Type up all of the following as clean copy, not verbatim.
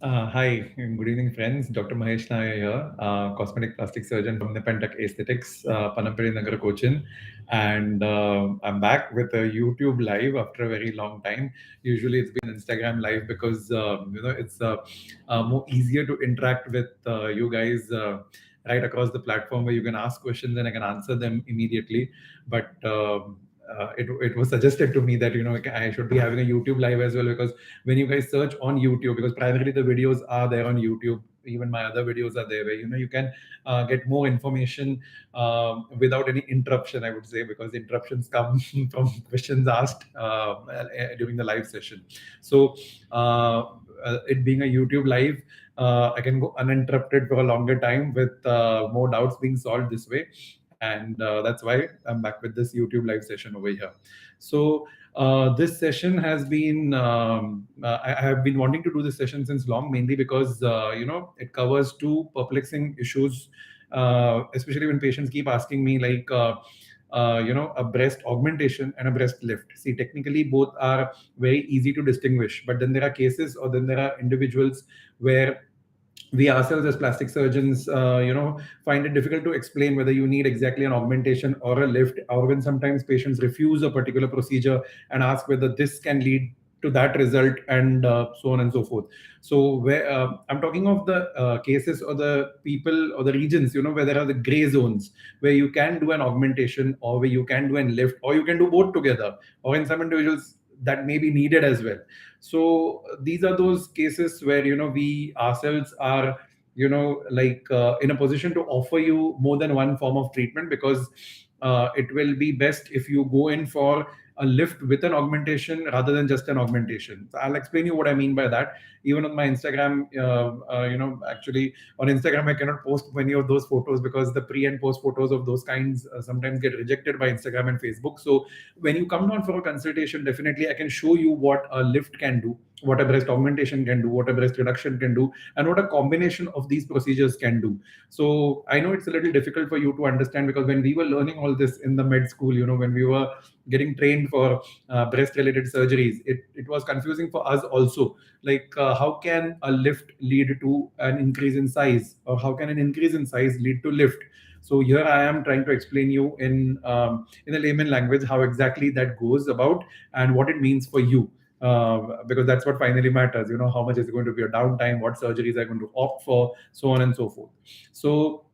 Hi, good evening, friends. Dr. Mahesh Nair here, cosmetic plastic surgeon from Nepentech Aesthetics, Panampally Nagar, Cochin. And I'm back with a YouTube live after a very long time. Usually it's been Instagram live because, it's more easier to interact with you guys right across the platform where you can ask questions and I can answer them immediately. But it was suggested to me that, I should be having a YouTube live as well because when you guys search on YouTube, because primarily the videos are there on YouTube. Even my other videos are there where you can get more information without any interruption. I would say because interruptions come from questions asked during the live session. So it being a YouTube live, I can go uninterrupted for a longer time with more doubts being solved this way, and that's why I'm back with this YouTube live session over here. So this session has been I have been wanting to do this session since long, mainly because it covers two perplexing issues, especially when patients keep asking me like. A breast augmentation and a breast lift. See, technically both are very easy to distinguish, but then there are cases or then there are individuals where we ourselves as plastic surgeons find it difficult to explain whether you need exactly an augmentation or a lift, or when sometimes patients refuse a particular procedure and ask whether this can lead to that result, and so on and so forth. So where I'm talking of the cases or the people or the regions where there are the gray zones, where you can do an augmentation or where you can do an lift or you can do both together, or in some individuals that may be needed as well. So these are those cases where we ourselves are in a position to offer you more than one form of treatment, because it will be best if you go in for a lift with an augmentation rather than just an augmentation. So I'll explain you what I mean by that. Even on my Instagram, actually on Instagram, I cannot post many of those photos because the pre and post photos of those kinds sometimes get rejected by Instagram and Facebook. So when you come down for a consultation, definitely I can show you what a lift can do, what a breast augmentation can do, what a breast reduction can do, and what a combination of these procedures can do. So I know it's a little difficult for you to understand, because when we were learning all this in the med school, when we were getting trained for breast related surgeries, it was confusing for us also. Like, how can a lift lead to an increase in size, or how can an increase in size lead to lift? So here I am trying to explain you in a layman language how exactly that goes about and what it means for you, because that's what finally matters. How much is going to be your downtime, what surgeries are going to opt for, so on and so forth. So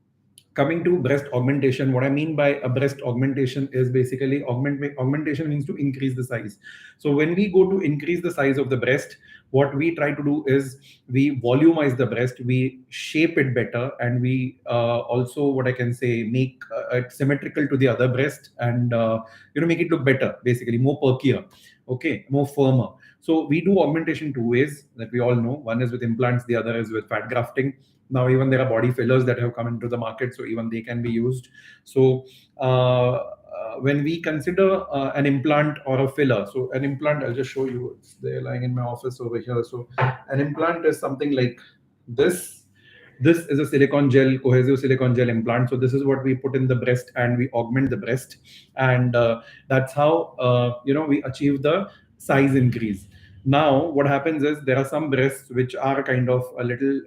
coming to breast augmentation, what I mean by a breast augmentation is basically augmentation means to increase the size. So when we go to increase the size of the breast, what we try to do is we volumize the breast, we shape it better, and we also, what I can say, make it symmetrical to the other breast, and make it look better, basically more perkier, okay, more firmer. So we do augmentation two ways that we all know. One is with implants, the other is with fat grafting. Now even there are body fillers that have come into the market, so even they can be used. So when we consider an implant or a filler, so an implant, I'll just show you, it's there lying in my office over here. So an implant is something like this. This is a silicone gel, cohesive silicone gel implant. So this is what we put in the breast and we augment the breast, and that's how we achieve the size increase. Now what happens is there are some breasts which are kind of a little,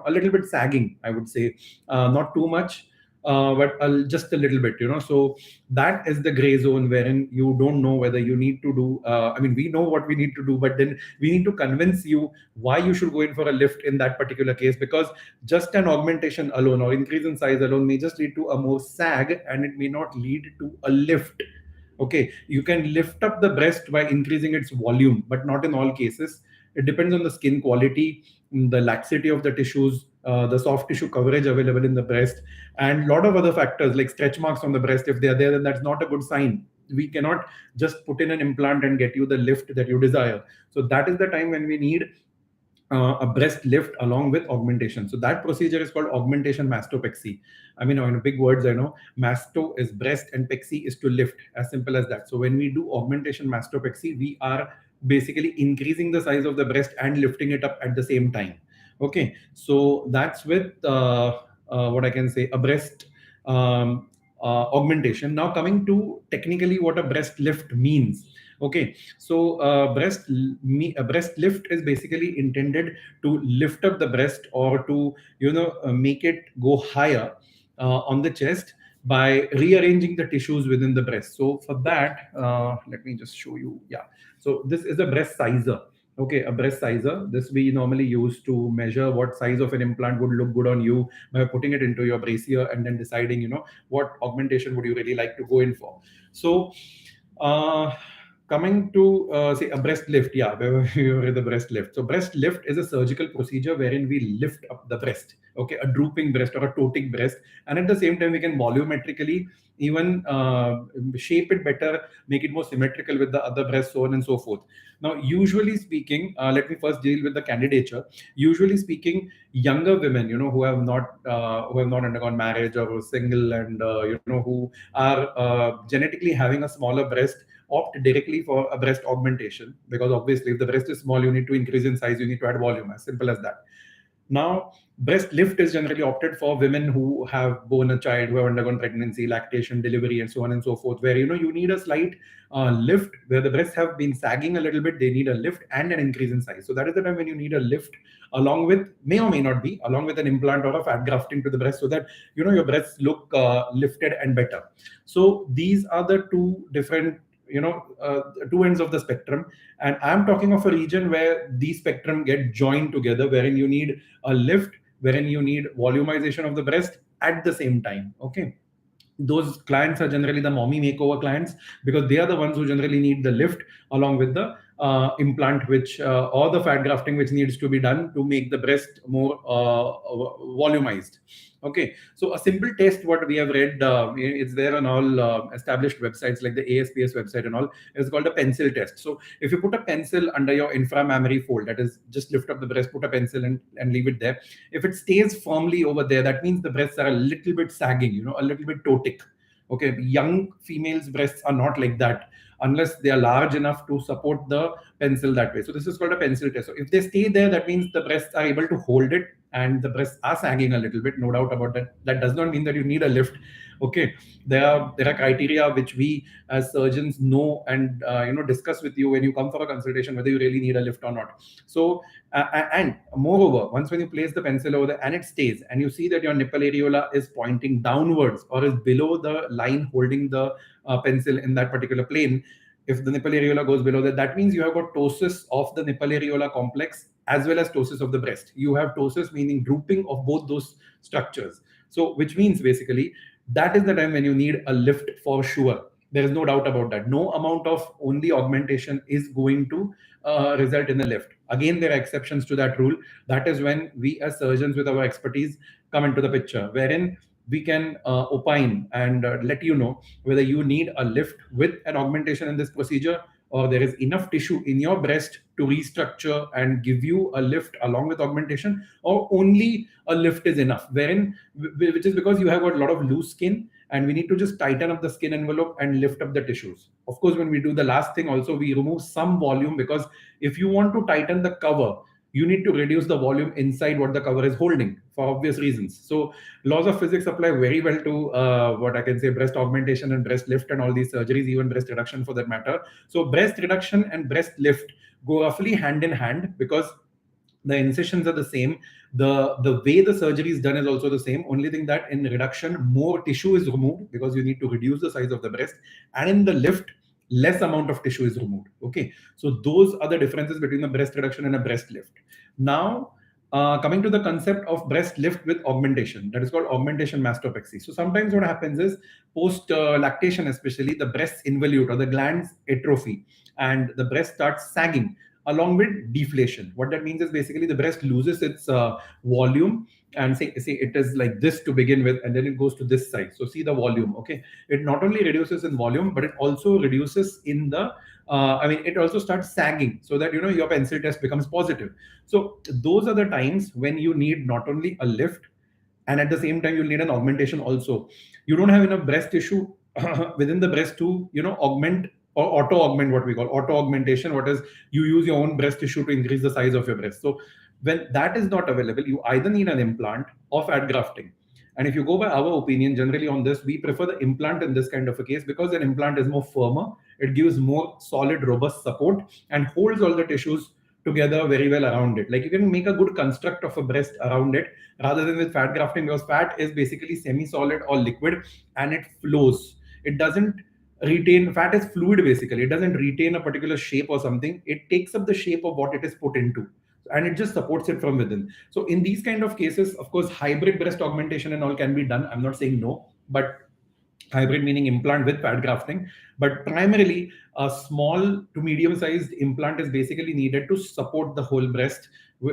a little bit sagging, I would say, not too much, but just a little bit, so that is the gray zone wherein you don't know whether you need to do, I mean, we know what we need to do, but then we need to convince you why you should go in for a lift in that particular case, because just an augmentation alone or increase in size alone may just lead to a more sag, and it may not lead to a lift. Okay, you can lift up the breast by increasing its volume, but not in all cases. It depends on the skin quality, the laxity of the tissues, the soft tissue coverage available in the breast, and a lot of other factors like stretch marks on the breast. If they are there, then that's not a good sign. We cannot just put in an implant and get you the lift that you desire. So that is the time when we need a breast lift along with augmentation. So that procedure is called augmentation mastopexy. I mean, in big words, I know. Masto is breast and pexy is to lift, as simple as that. So when we do augmentation mastopexy, we are basically increasing the size of the breast and lifting it up at the same time. Okay, so that's with what I can say, a breast augmentation. Now coming to technically what a breast lift means. Okay, so breast lift is basically intended to lift up the breast or to make it go higher on the chest by rearranging the tissues within the breast. So for that, let me just show you. Yeah, so this is a breast sizer. Okay, a breast sizer. This we normally use to measure what size of an implant would look good on you by putting it into your brassiere and then deciding, what augmentation would you really like to go in for. So, uh, coming to say a breast lift, yeah, where we were the breast lift. So, breast lift is a surgical procedure wherein we lift up the breast, okay, a drooping breast or a ptotic breast, and at the same time we can volumetrically even shape it better, make it more symmetrical with the other breast, so on and so forth. Now, usually speaking, let me first deal with the candidature. Usually speaking, younger women, who have not undergone marriage or are single, and who are genetically having a smaller breast, opt directly for a breast augmentation, because obviously if the breast is small, you need to increase in size, you need to add volume, as simple as that. Now, breast lift is generally opted for women who have born a child, who have undergone pregnancy, lactation, delivery, and so on and so forth, where you need a slight lift, where the breasts have been sagging a little bit. They need a lift and an increase in size. So that is the time when you need a lift, along with, may or may not be, along with an implant or a fat grafting to the breast, so that your breasts look lifted and better. So these are the two different two ends of the spectrum, and I'm talking of a region where these spectrum get joined together, wherein you need a lift, wherein you need volumization of the breast at the same time. Okay, those clients are generally the mommy makeover clients, because they are the ones who generally need the lift along with the implant, which or the fat grafting, which needs to be done to make the breast more volumized. Okay, so a simple test what we have read, it's there on all established websites like the ASPS website and all, is called a pencil test. So if you put a pencil under your inframammary fold, that is, just lift up the breast, put a pencil and leave it there. If it stays firmly over there, that means the breasts are a little bit sagging, a little bit ptotic. Okay, young females' breasts are not like that unless they are large enough to support the pencil that way. So this is called a pencil test. So if they stay there, that means the breasts are able to hold it, and the breasts are sagging a little bit, no doubt about that. That does not mean that you need a lift. Okay, there are criteria which we as surgeons know and discuss with you when you come for a consultation, whether you really need a lift or not. So and moreover, once when you place the pencil over there and it stays, and you see that your nipple areola is pointing downwards or is below the line holding the pencil in that particular plane, if the nipple areola goes below that, that means you have got ptosis of the nipple areola complex as well as ptosis of the breast. You have ptosis, meaning drooping of both those structures. So which means basically that is the time when you need a lift for sure. There is no doubt about that. No amount of only augmentation is going to result in a lift. Again, there are exceptions to that rule. That is when we as surgeons with our expertise come into the picture, wherein we can opine and let you know whether you need a lift with an augmentation in this procedure, or there is enough tissue in your breast to restructure and give you a lift along with augmentation, or only a lift is enough, wherein which is because you have got a lot of loose skin and we need to just tighten up the skin envelope and lift up the tissues. Of course, when we do the last thing also, we remove some volume, because if you want to tighten the cover, you need to reduce the volume inside what the cover is holding for obvious reasons. So laws of physics apply very well to what I can say breast augmentation and breast lift and all these surgeries, even breast reduction for that matter. So breast reduction and breast lift go roughly hand in hand, because the incisions are the same, the way the surgery is done is also the same. Only thing that in reduction more tissue is removed, because you need to reduce the size of the breast, and in the lift less amount of tissue is removed. Okay, so those are the differences between a breast reduction and a breast lift. Now, coming to the concept of breast lift with augmentation, that is called augmentation mastopexy. So sometimes what happens is, post lactation especially, the breasts involute or the glands atrophy, and the breast starts sagging along with deflation. What that means is basically the breast loses its volume, and say it is like this to begin with, and then it goes to this side. So see the volume. Okay, it not only reduces in volume, but it also reduces in the it also starts sagging, so that your pencil test becomes positive. So those are the times when you need not only a lift, and at the same time you'll need an augmentation also. You don't have enough breast tissue within the breast to augment or auto augment, what we call auto augmentation. What is, you use your own breast tissue to increase the size of your breast. So when that is not available, you either need an implant or fat grafting. And if you go by our opinion generally on this, we prefer the implant in this kind of a case, because an implant is more firmer, It gives more solid, robust support and holds all the tissues together very well around it. Like you can make a good construct of a breast around it rather than with fat grafting, because fat is basically semi-solid or liquid and it flows. It doesn't retain, fat is fluid basically. It doesn't retain a particular shape or something. It takes up the shape of what it is put into and it just supports it from within. So in these kind of cases, of course, hybrid breast augmentation and all can be done. I'm not saying no, but hybrid meaning implant with fat grafting, but primarily a small to medium sized implant is basically needed to support the whole breast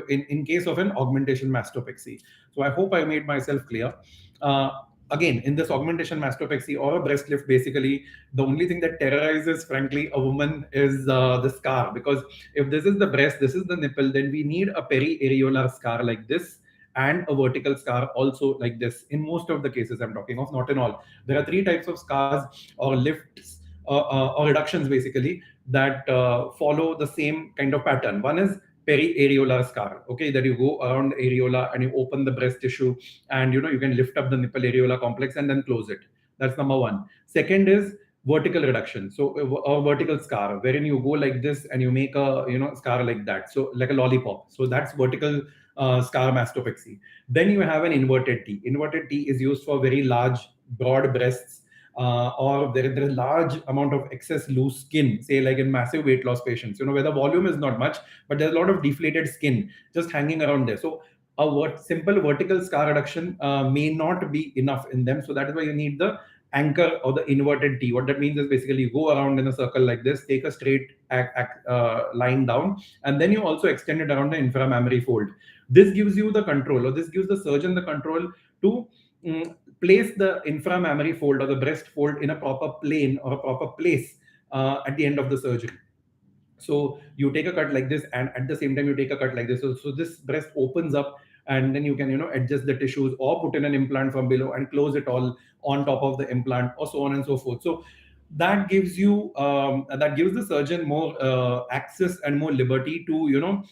in case of an augmentation mastopexy. So I hope I made myself clear. uh, Again, in this augmentation mastopexy or a breast lift, basically the only thing that terrorizes frankly a woman is the scar, because if this is the breast, this is the nipple, then we need a periareolar scar like this and a vertical scar also like this. In most of the cases I'm talking of, not in all. There are three types of scars or lifts or reductions basically that follow the same kind of pattern. One is periareolar scar, okay, that you go around areola and you open the breast tissue and you can lift up the nipple areola complex and then close it. That's number one. Second is vertical reduction, so a vertical scar wherein you go like this and you make a scar like that, so like a lollipop. So that's vertical scar mastopexy. Then you have an inverted T. Inverted T is used for very large, broad breasts, or there is large amount of excess loose skin, say like in massive weight loss patients, where the volume is not much, but there's a lot of deflated skin just hanging around there. So a simple vertical scar reduction may not be enough in them. So that is why you need the anchor or the inverted T. What that means is basically you go around in a circle like this, take a straight line down, and then you also extend it around the inframammary fold. This gives you the control, or this gives the surgeon the control to place the inframammary fold or the breast fold in a proper plane or a proper place at the end of the surgery. So you take a cut like this, and at the same time you take a cut like this. So this breast opens up, and then you can adjust the tissues or put in an implant from below and close it all on top of the implant, or so on and so forth. So that gives the surgeon more access and more liberty to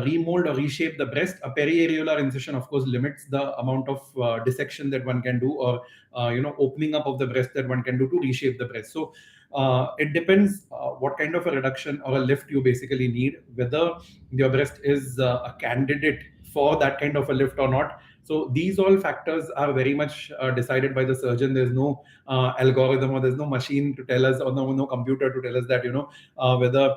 remold or reshape the breast. A periareolar incision of course limits the amount of dissection that one can do, or opening up of the breast that one can do to reshape the breast. So it depends what kind of a reduction or a lift you basically need, whether your breast is a candidate for that kind of a lift or not. So these all factors are very much decided by the surgeon. There's no algorithm, or there's no machine to tell us, or no computer to tell us that whether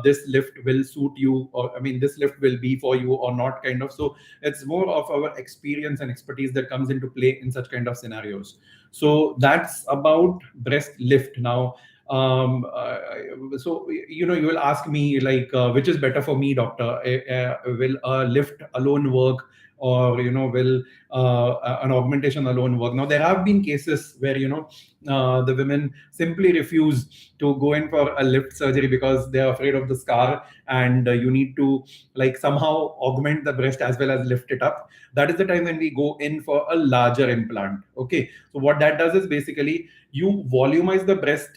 this lift will suit you, or I mean this lift will be for you or not, kind of. So it's more of our experience and expertise that comes into play in such kind of scenarios. So that's about breast lift. Now so you will ask me like which is better for me, doctor? Will a lift alone work, or will an augmentation alone work? Now there have been cases where the women simply refuse to go in for a lift surgery because they're afraid of the scar, and you need to like somehow augment the breast as well as lift it up. That is the time when we go in for a larger implant. Okay, so what that does is basically you volumize the breast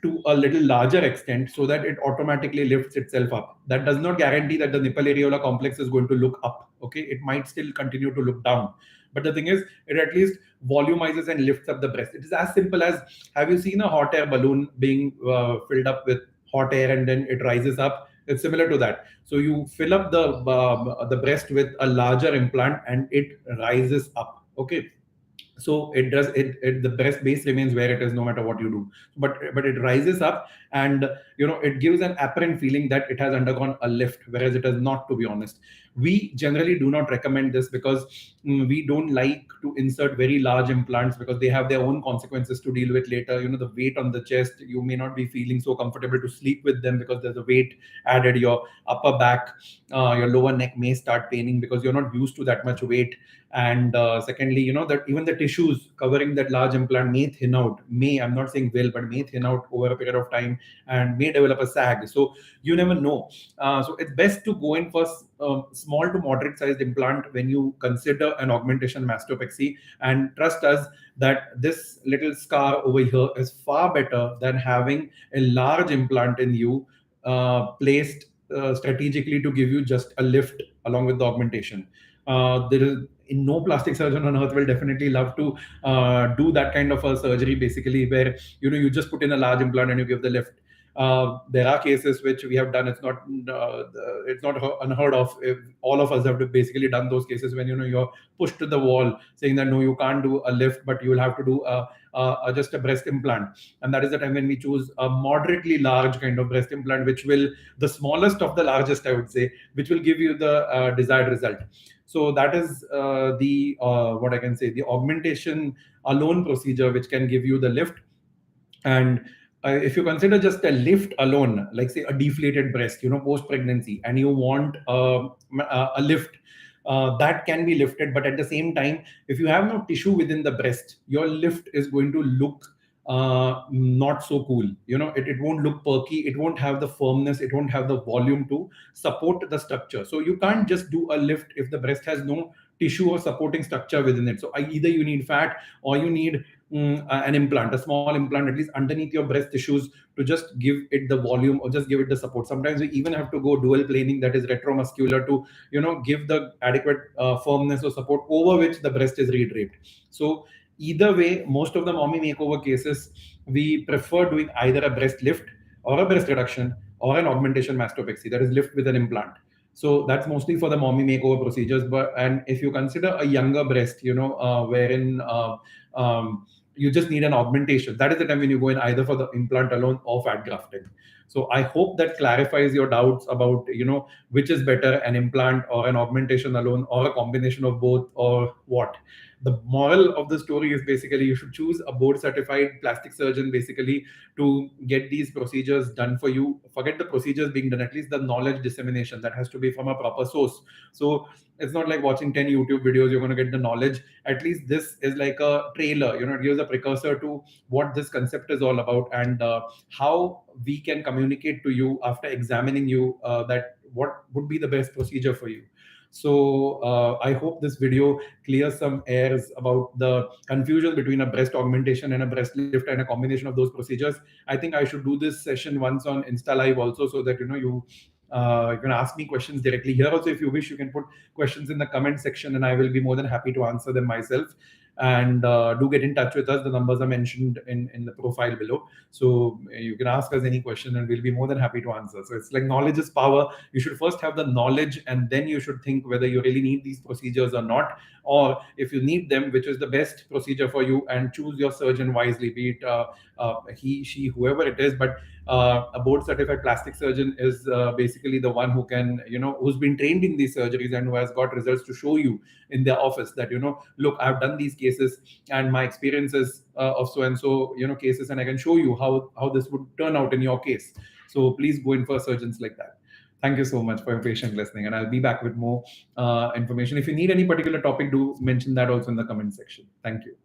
to a little larger extent so that it automatically lifts itself up. That does not guarantee that the nipple areola complex is going to look up. Okay, it might still continue to look down. But the thing is, it at least volumizes and lifts up the breast. It is as simple as, have you seen a hot air balloon being filled up with hot air and then it rises up? It's similar to that. So you fill up the breast with a larger implant and it rises up. Okay, so the breast base remains where it is no matter what you do, but it rises up, and it gives an apparent feeling that it has undergone a lift, whereas it has not, to be honest. We generally do not recommend this because we don't like to insert very large implants because they have their own consequences to deal with later. The weight on the chest, you may not be feeling so comfortable to sleep with them because there's a weight added. Your upper back, your lower neck may start paining because you're not used to that much weight. And secondly, that even the tissues covering that large implant may thin out, I'm not saying will, but may thin out over a period of time and may develop a sag. So you never know. So it's best to go in for small to moderate sized implant when you consider an augmentation mastopexy, and trust us that this little scar over here is far better than having a large implant in you placed strategically to give you just a lift along with the augmentation. There is no plastic surgeon on earth will definitely love to do that kind of a surgery, basically where you just put in a large implant and you give the lift. There are cases which we have done. It's not unheard of. If all of us have basically done those cases when you're pushed to the wall, saying that no, you can't do a lift, but you will have to do just a breast implant. And that is the time when we choose a moderately large kind of breast implant, which will, the smallest of the largest, I would say, which will give you the desired result. So that is the what I can say, the augmentation alone procedure, which can give you the lift. And if you consider just a lift alone, like say a deflated breast, post pregnancy, and you want a lift, that can be lifted. But at the same time, if you have no tissue within the breast, your lift is going to look not so cool. It won't look perky. It won't have the firmness. It won't have the volume to support the structure. So you can't just do a lift if the breast has no tissue or supporting structure within it. So either you need fat, or you need an implant, a small implant, at least underneath your breast tissues, to just give it the volume or just give it the support. Sometimes we even have to go dual planing, that is retromuscular, to give the adequate firmness or support over which the breast is redraped. So either way, most of the mommy makeover cases, we prefer doing either a breast lift or a breast reduction or an augmentation mastopexy, that is lift with an implant. So that's mostly for the mommy makeover procedures. And if you consider a younger breast, wherein you just need an augmentation, that is the time when you go in either for the implant alone or fat grafting. So I hope that clarifies your doubts about which is better, an implant or an augmentation alone, or a combination of both, or what. The moral of the story is basically you should choose a board certified plastic surgeon, basically, to get these procedures done for you. Forget the procedures being done, at least the knowledge dissemination, that has to be from a proper source. So it's not like watching 10 YouTube videos, you're going to get the knowledge. At least this is like a trailer, it gives a precursor to what this concept is all about, and how we can communicate to you after examining you that what would be the best procedure for you. So I hope this video clears some airs about the confusion between a breast augmentation and a breast lift and a combination of those procedures. I think I should do this session once on Insta Live also, so that you can ask me questions directly here. Also, if you wish, you can put questions in the comment section, and I will be more than happy to answer them myself. And do get in touch with us. The numbers are mentioned in the profile below. So you can ask us any question and we'll be more than happy to answer. So it's like knowledge is power. You should first have the knowledge, and then you should think whether you really need these procedures or not. Or if you need them, which is the best procedure for you, and choose your surgeon wisely, be it he, she, whoever it is. But a board certified plastic surgeon is basically the one who can, who's been trained in these surgeries and who has got results to show you in their office that, look, I've done these cases and my experiences of so and so, cases, and I can show you how this would turn out in your case. So please go in for surgeons like that. Thank you so much for your patient listening, and I'll be back with more information. If you need any particular topic, do mention that also in the comment section. Thank you.